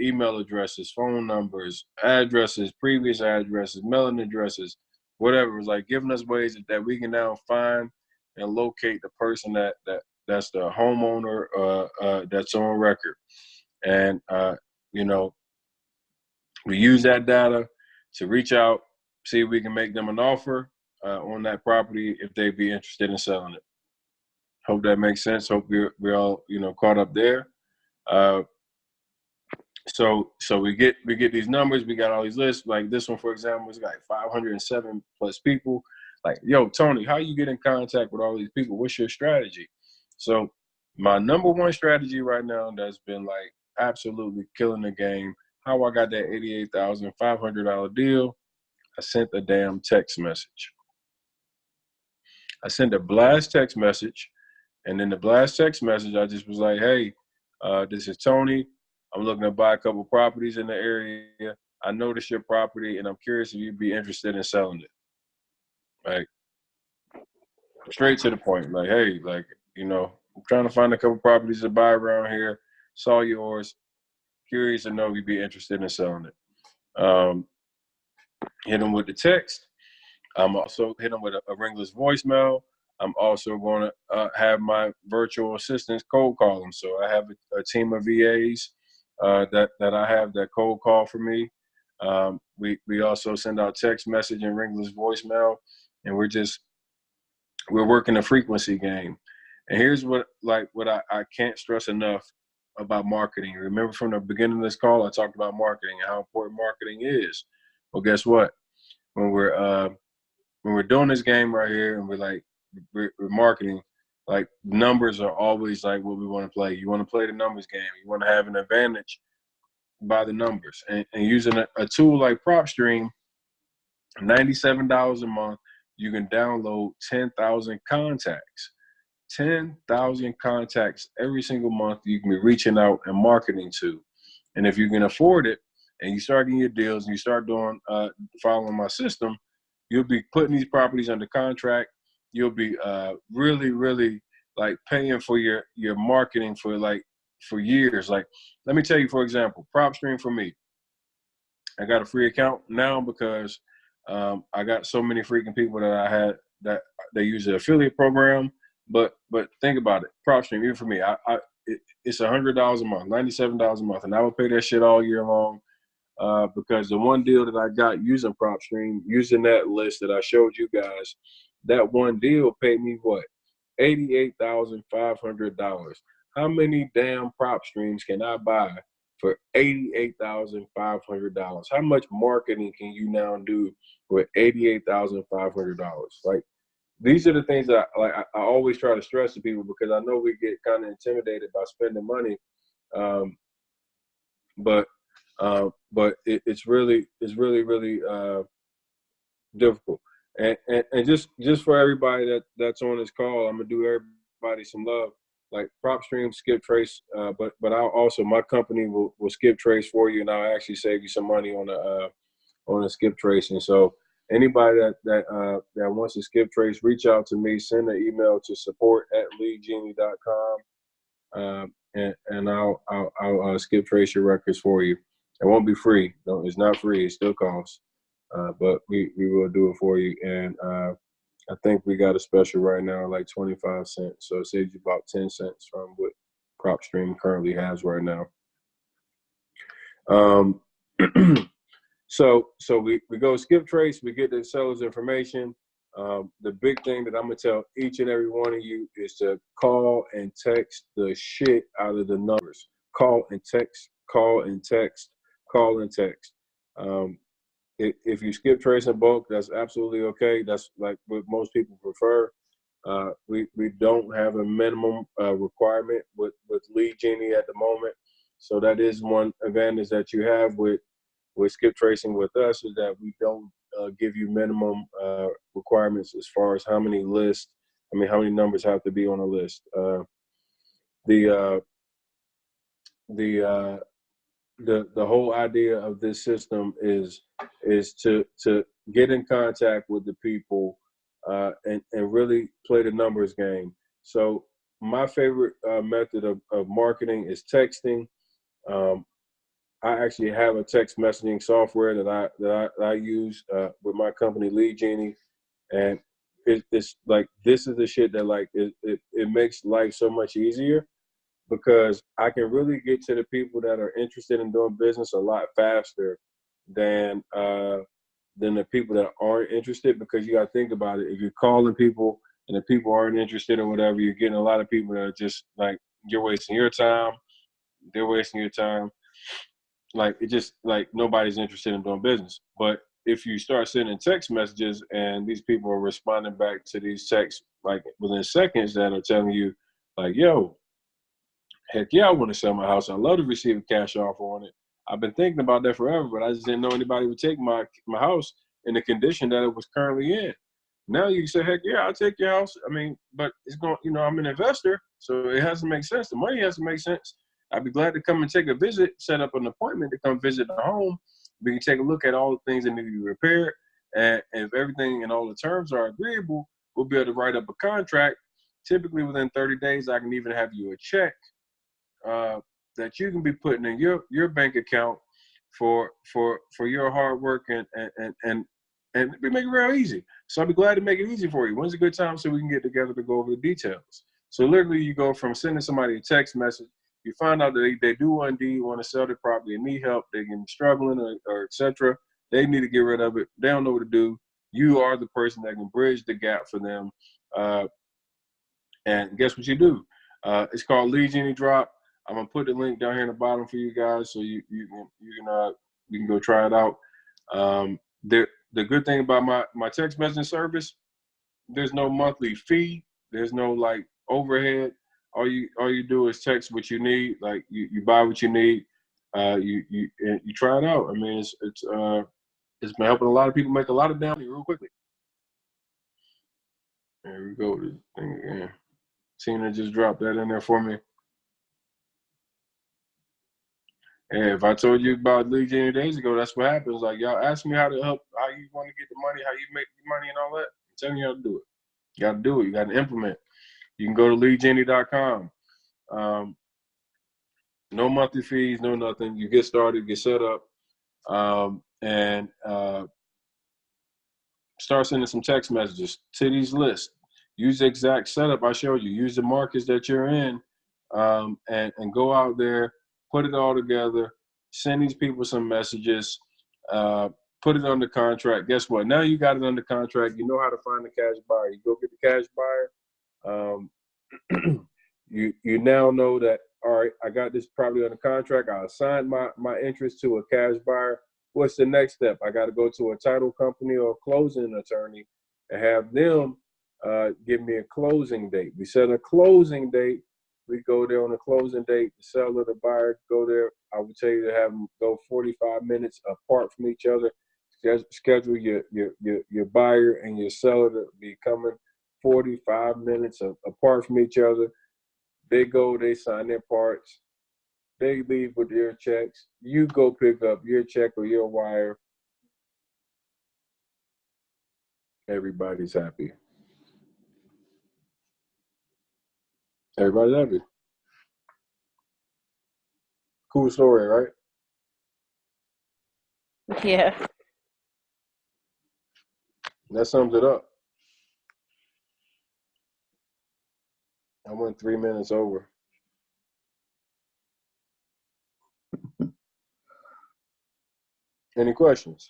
email addresses, phone numbers, addresses, previous addresses, mailing addresses, whatever. It's like giving us ways that we can now find and locate the person that's the homeowner that's on record. And, you know, we use that data to reach out, see if we can make them an offer on that property if they'd be interested in selling it. Hope that makes sense. Hope we're all, you know, caught up there. So we get these numbers. We got all these lists. Like this one, for example, is like 507 plus people. Like, yo, Tony, how you get in contact with all these people? What's your strategy? So my number one strategy right now that's been like absolutely killing the game. How I got that $88,500 deal? I sent a damn text message. I sent a blast text message, and in the blast text message, I just was like, "Hey, this is Tony. I'm looking to buy a couple properties in the area. I noticed your property, and I'm curious if you'd be interested in selling it." Like, straight to the point. Like, hey, like, you know, I'm trying to find a couple properties to buy around here. Saw yours. Curious to know if you'd be interested in selling it. Hit them with the text. I'm also hit them with a ringless voicemail. I'm also going to have my virtual assistants cold call them. So I have a team of VAs that I have that cold call for me. We also send out text message and ringless voicemail, and we're working a frequency game. And here's what I can't stress enough about marketing. Remember from the beginning of this call, I talked about marketing and how important marketing is. Well, guess what? When we're doing this game right here and we're marketing, like numbers are always like what we want to play. You want to play the numbers game. You want to have an advantage by the numbers. And using a tool like PropStream, $97 a month, you can download 10,000 contacts. 10,000 contacts every single month you can be reaching out and marketing to. And if you can afford it and you start getting your deals and you start doing following my system, you'll be putting these properties under contract. You'll be really like paying for your marketing for years. Like, let me tell you, for example, PropStream for me, I got a free account now because I got so many freaking people that I had that they use the affiliate program. But think about it, PropStream, even for me, it's $100 a month, $97 a month, and I would pay that shit all year long because the one deal that I got using PropStream, using that list that I showed you guys, that one deal paid me what? $88,500. How many damn PropStreams can I buy for $88,500? How much marketing can you now do with $88,500? Like, these are the things that I always try to stress to people because I know we get kind of intimidated by spending money, but it's really difficult. And just for everybody that's on this call, I'm gonna do everybody some love. Like PropStream, skip trace, but my company will skip trace for you, and I'll actually save you some money on the skip tracing. So anybody that wants to skip trace, reach out to me. Send an email to support@leadgenie.com, and I'll skip trace your records for you. It won't be free. No, it's not free. It still costs, but we will do it for you. And I think we got a special right now, like 25 cents. So it saves you about 10 cents from what PropStream currently has right now. So we go skip trace, we get the seller's information. The big thing that I'm gonna tell each and every one of you is to call and text the shit out of the numbers. Call and text, call and text, call and text. if you skip trace in bulk, that's absolutely okay. That's like what most people prefer. We don't have a minimum requirement with Lead Genie at the moment. So that is one advantage that you have with skip tracing with us, is that we don't give you minimum requirements as far as how many numbers have to be on a list. The whole idea of this system is to get in contact with the people and really play the numbers game. So my favorite method of marketing is texting. I actually have a text messaging software that I use with my company, Lead Genie, and it's like, this is the shit that like it makes life so much easier, because I can really get to the people that are interested in doing business a lot faster than the people that aren't interested. Because you got to think about it, if you're calling people and the people aren't interested or whatever, you're getting a lot of people that are just like, you're wasting your time, they're wasting your time. Like, it just, like, nobody's interested in doing business. But if you start sending text messages and these people are responding back to these texts like within seconds, that are telling you like, yo, heck yeah, I want to sell my house. I'd love to receive a cash offer on it. I've been thinking about that forever, but I just didn't know anybody would take my house in the condition that it was currently in. Now you can say, heck yeah, I'll take your house. I mean, but it's going, I'm an investor, so it has to make sense. The money has to make sense. I'd be glad to come and take a visit, set up an appointment to come visit the home. We can take a look at all the things that need to be repaired. And if everything and all the terms are agreeable, we'll be able to write up a contract. Typically within 30 days, I can even have you a check that you can be putting in your bank account for your hard work, and we make it real easy. So I'll be glad to make it easy for you. When's a good time so we can get together to go over the details? So literally, you go from sending somebody a text message, you find out that they do indeed want to sell their property and need help, they're struggling or etc. They need to get rid of it. They don't know what to do. You are the person that can bridge the gap for them. And guess what you do? It's called Lead Genie Drop. I'm gonna put the link down here in the bottom for you guys, so you can go try it out. The good thing about my text messaging service, there's no monthly fee. There's no like overhead. All you do is text what you need. Like you buy what you need. You try it out. I mean, it's been helping a lot of people make a lot of money real quickly. There we go. This thing again. Tina just dropped that in there for me. And if I told you about Lead Genie days ago, that's what happens. Like, y'all ask me how to help, how you want to get the money, how you make the money and all that. I'm telling you how to do it. You got to do it. You got to implement. You can go to leadgenie.com. No monthly fees, no nothing. You get started, get set up, and start sending some text messages to these lists. Use the exact setup I showed you. Use the markets that you're in, and go out there, put it all together, send these people some messages, put it under contract. Guess what? Now you got it under contract. You know how to find the cash buyer. You go get the cash buyer. You now know that, all right, I got this property under contract. I assigned my interest to a cash buyer. What's the next step? I got to go to a title company or a closing attorney and have them give me a closing date. We set a closing date. We go there on a closing date. The seller, the buyer, go there. I would tell you to have them go 45 minutes apart from each other. Schedule your buyer and your seller to be coming 45 minutes apart from each other. They go, they sign their parts. They leave with their checks. You go pick up your check or your wire. Everybody's happy. Everybody's happy. Cool story, right? Yeah. That sums it up. I went 3 minutes over. Any questions?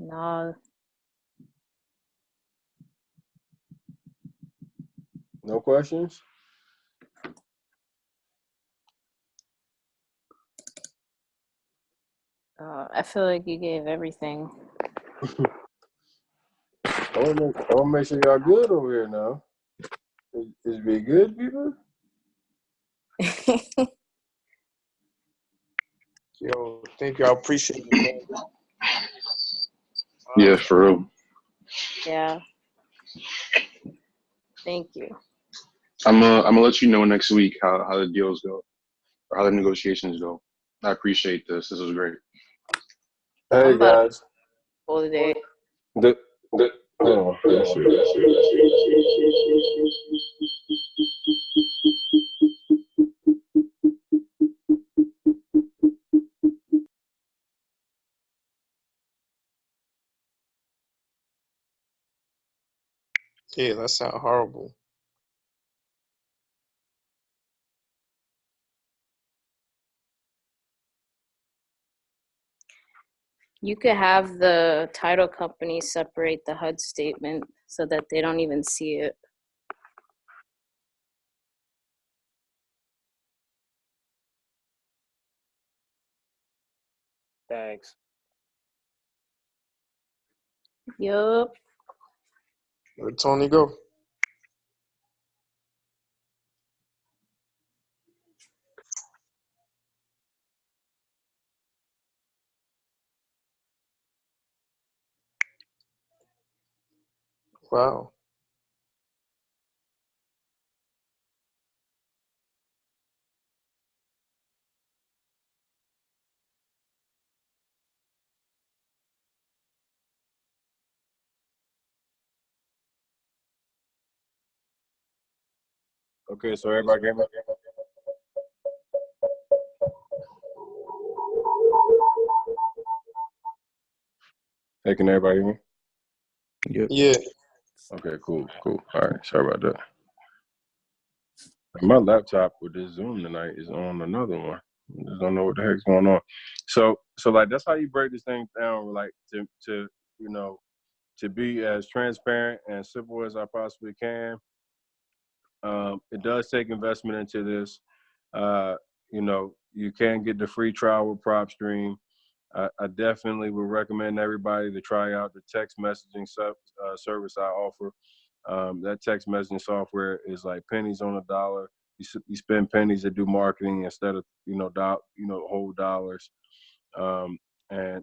No. No questions? I feel like you gave everything. I want to make sure y'all good over here now. Is we good, people? Yo, thank you. I appreciate it. Yeah, for real. Yeah. Thank you. I'm gonna let you know next week how the deals go, or how the negotiations go. I appreciate this. This was great. Hey, I'm about guys. to go today. Oh, that's it. Yeah, that sounds horrible. You could have the title company separate the HUD statement so that they don't even see it. Thanks. Yup. Where'd Tony go? Wow. Okay, so everybody came up. Hey, can everybody hear me? Yep. Yeah. Okay, cool. All right, sorry about that. My laptop with this Zoom tonight is on another one. I just don't know what the heck's going on. So like that's how you break this thing down, like to to be as transparent and simple as I possibly can. It does take investment into this. You can get the free trial with PropStream. I definitely would recommend everybody to try out the text messaging service I offer. That text messaging software is like pennies on a dollar. You spend pennies to do marketing instead of whole dollars. Um, and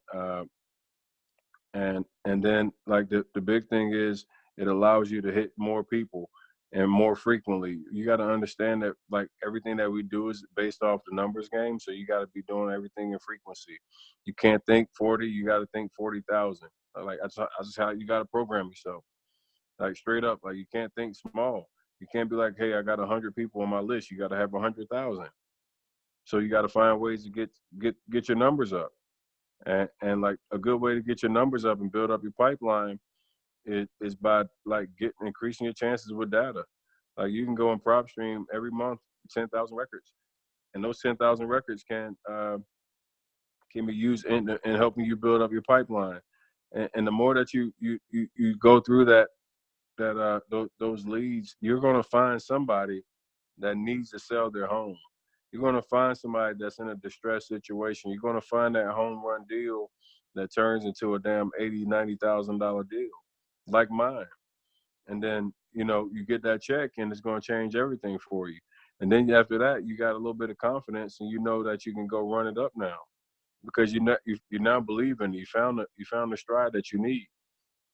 then like the big thing is it allows you to hit more people and more frequently. You got to understand that like everything that we do is based off the numbers game. So you got to be doing everything in frequency. You can't think 40, you got to think 40,000. Like that's just how you got to program yourself. Like straight up, like you can't think small. You can't be like, hey, I got 100 people on my list. You got to have 100,000. So you got to find ways to get your numbers up. And like a good way to get your numbers up and build up your pipeline is by like increasing your chances with data. Like you can go in PropStream every month, 10,000 records, and those 10,000 records can be used in helping you build up your pipeline. And the more that you go through those leads, you're going to find somebody that needs to sell their home. You're going to find somebody that's in a distressed situation. You're going to find that home run deal that turns into a damn $80,000-$90,000 deal, like mine. And then, you get that check and it's going to change everything for you. And then after that, you got a little bit of confidence and you know that you can go run it up now because you now believe in it. You found the stride that you need.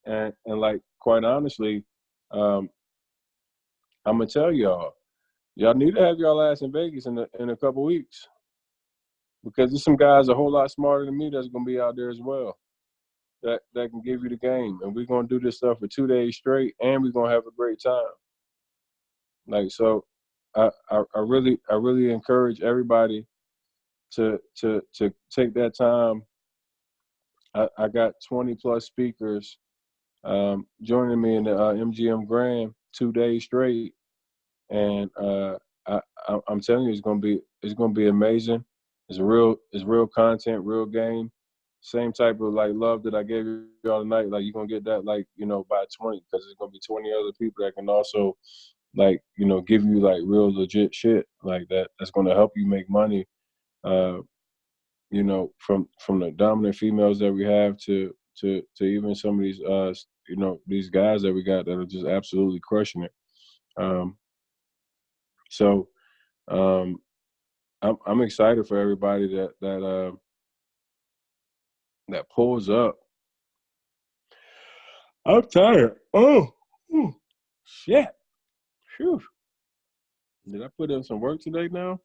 And like, quite honestly, I'm going to tell y'all need to have y'all ass in Vegas in a couple weeks because there's some guys a whole lot smarter than me that's going to be out there as well that can give you the game. And we're going to do this stuff for 2 days straight and we're going to have a great time. Like, so I really encourage everybody to take that time. I got 20 plus speakers joining me in the MGM Grand 2 days straight. And I'm telling you, it's gonna be amazing. It's real content, real game. Same type of like love that I gave you all tonight. Like you're gonna get that by 20 because there's gonna be 20 other people that can also give you like real legit shit like that. That's gonna help you make money you know, from the dominant females that we have to even some of these you know, these guys that we got that are just absolutely crushing it. So I'm excited for everybody that pulls up. I'm tired. Oh, shit. Phew. Did I put in some work today now?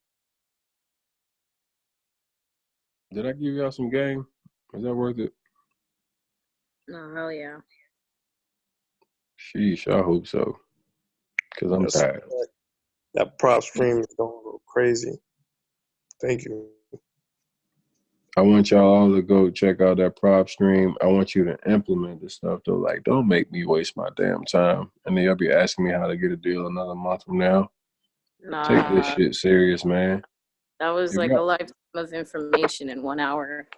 Did I give y'all some game? Is that worth it? No, hell yeah. Sheesh, I hope so. Because I'm tired. That PropStream is going to go crazy. Thank you. I want y'all all to go check out that PropStream. I want you to implement this stuff, though. Like, don't make me waste my damn time. And then you'll be asking me how to get a deal another month from now. Nah, Take this shit serious, man. that was If like y'all- a lifetime of information in 1 hour.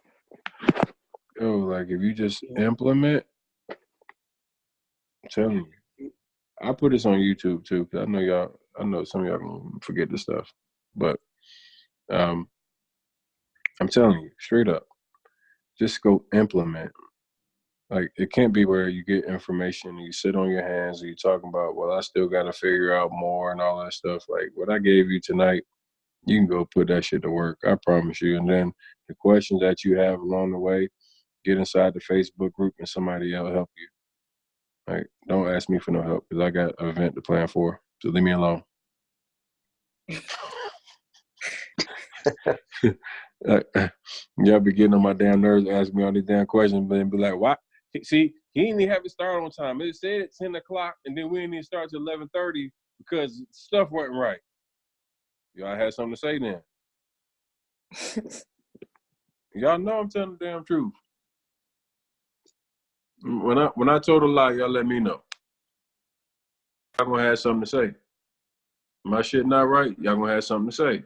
Yo, like, if you just implement, I'm telling you. I put this on YouTube, too, because I know some of y'all gonna forget this stuff. But I'm telling you, straight up, just go implement. Like, it can't be where you get information and you sit on your hands and you're talking about, well, I still got to figure out more and all that stuff. Like, what I gave you tonight, you can go put that shit to work. I promise you. And then the questions that you have along the way, get inside the Facebook group and somebody else help you. Like, don't ask me for no help because I got an event to plan for. So leave me alone. Y'all be getting on my damn nerves, asking me all these damn questions, but then be like, why? See, he didn't even have it start on time. It said 10 o'clock, and then we didn't even start till 11:30 because stuff wasn't right. Y'all had something to say then. Y'all know I'm telling the damn truth. When I told a lie, y'all let me know. Y'all gonna have something to say. My shit not right, y'all gonna have something to say.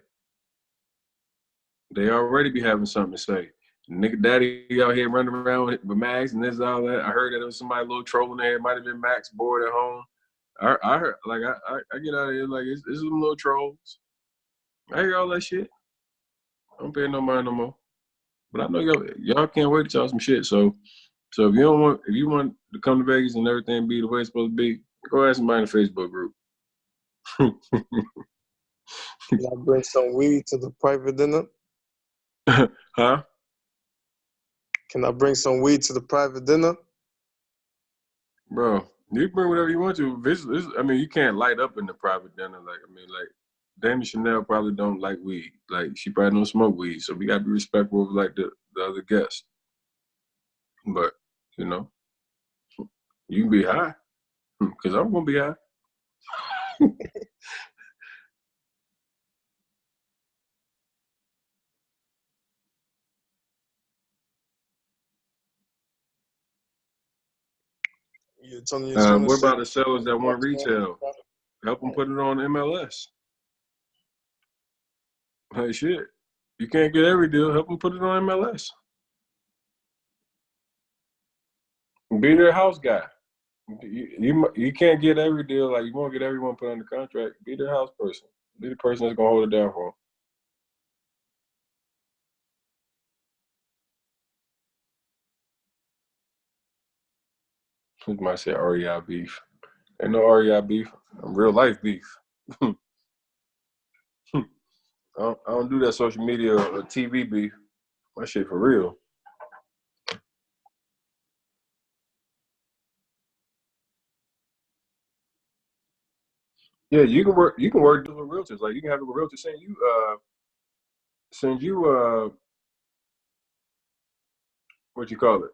They already be having something to say. Nigga daddy out here running around with Max and this all that. I heard that there was somebody a little trolling there. It might have been Max bored at home. I heard, like, I get out of here, like, it's some little trolls. I hear all that shit. I don't pay no mind no more. But I know y'all can't wait to talk some shit. So if you want to come to Vegas and everything be the way it's supposed to be, go ask somebody in the Facebook group. Can I bring some weed to the private dinner? Huh? Can I bring some weed to the private dinner? Bro, you can bring whatever you want to. I mean, you can't light up in the private dinner. Like, I mean, like, Dana Chanel probably don't like weed. Like, she probably don't smoke weed. So we got to be respectful of, like, the other guests. But, you know, you can be high. Because I'm going to be high. You're telling you just want to What say about the sellers that want retail? Help them put it on MLS. Hey, shit. You can't get every deal. Help them put it on MLS. Be their house guy. You can't get every deal. Like, you won't get everyone put under contract. Be their house person. Be the person that's going to hold it down for them. Who might say REI beef? Ain't no REI beef. Real life beef. I don't do that social media or TV beef. My shit for real. Yeah, you can work with realtors. Like, you can have a realtor send you what you call it?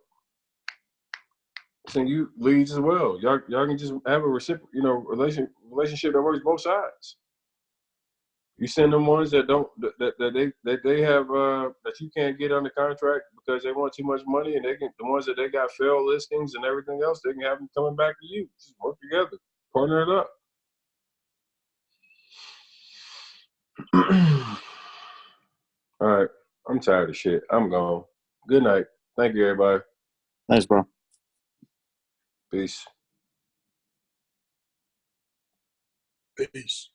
Send you leads as well. Y'all can just have a relationship that works both sides. You send them ones that don't that they have that you can't get under contract because they want too much money, and the ones that they got failed listings and everything else, they can have them coming back to you. Just work together, partner it up. All right, I'm tired of shit. I'm gone. Good night. Thank you, everybody. Thanks, bro. Peace. peace.